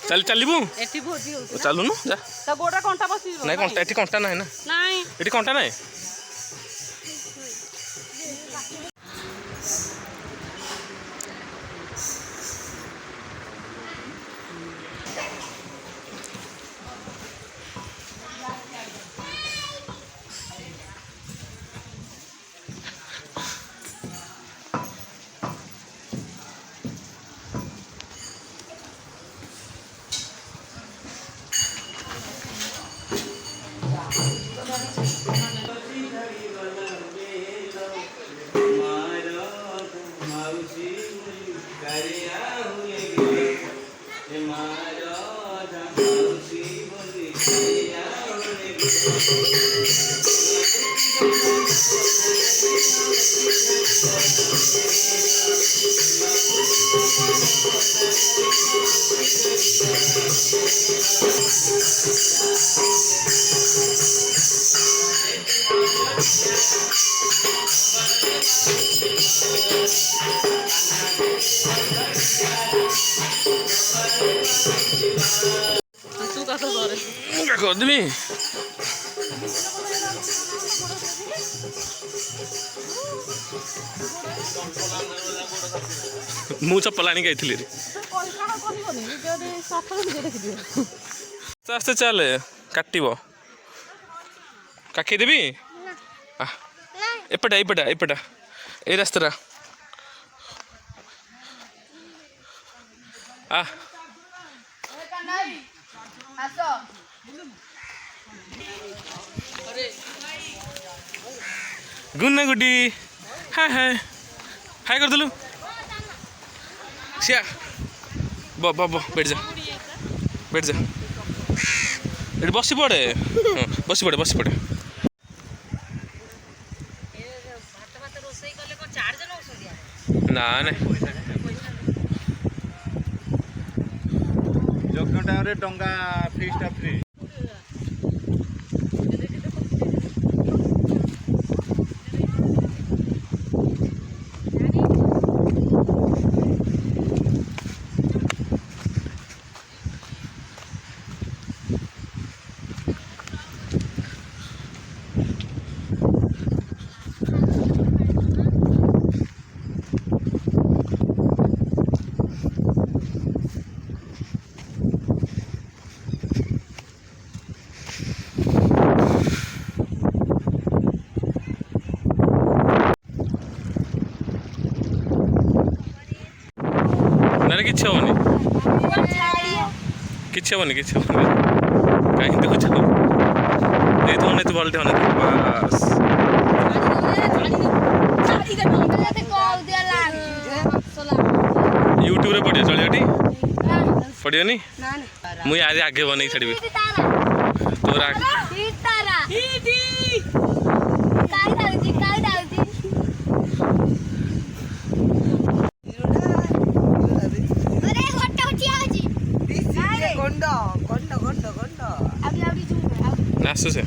चल चलबू एठी भोजी होउछ चलुनु जा त गोडा कंटा बसी नहीं कंटा एठी कंटा नाही ना नाही एठी कंटा नाही तू कसं करे क्या कर दमी मु चप्पल आनी गई रे आस्ते चल काटब काखी देवी एपटा एपटा एपटा ए रास्ता आ गुन्ना गुड्डी हाय हाय हाय कर दिलु सिया ब ब ब बैठ जा एटी बसी पड़े बसी पड़े ना যজ্ঞ টাইমে টঙ্কা ফিসটা ফ্রি किच्छे होनी कहीं देखो चलो नहीं तो नहीं तो बोलते होने बस यूट्यूब रे पड़ियो चलियोटी पड़ियो नी मुई आज आगे बनै छाड़बी तोरा आसु से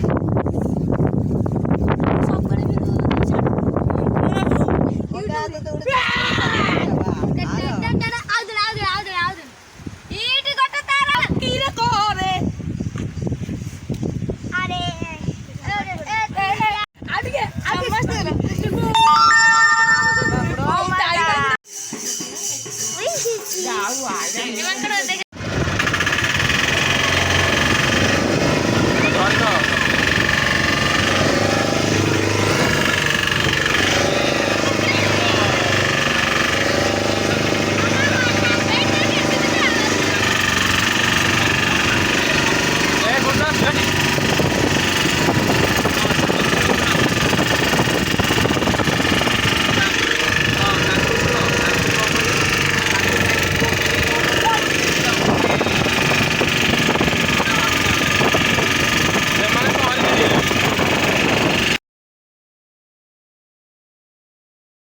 जाऊ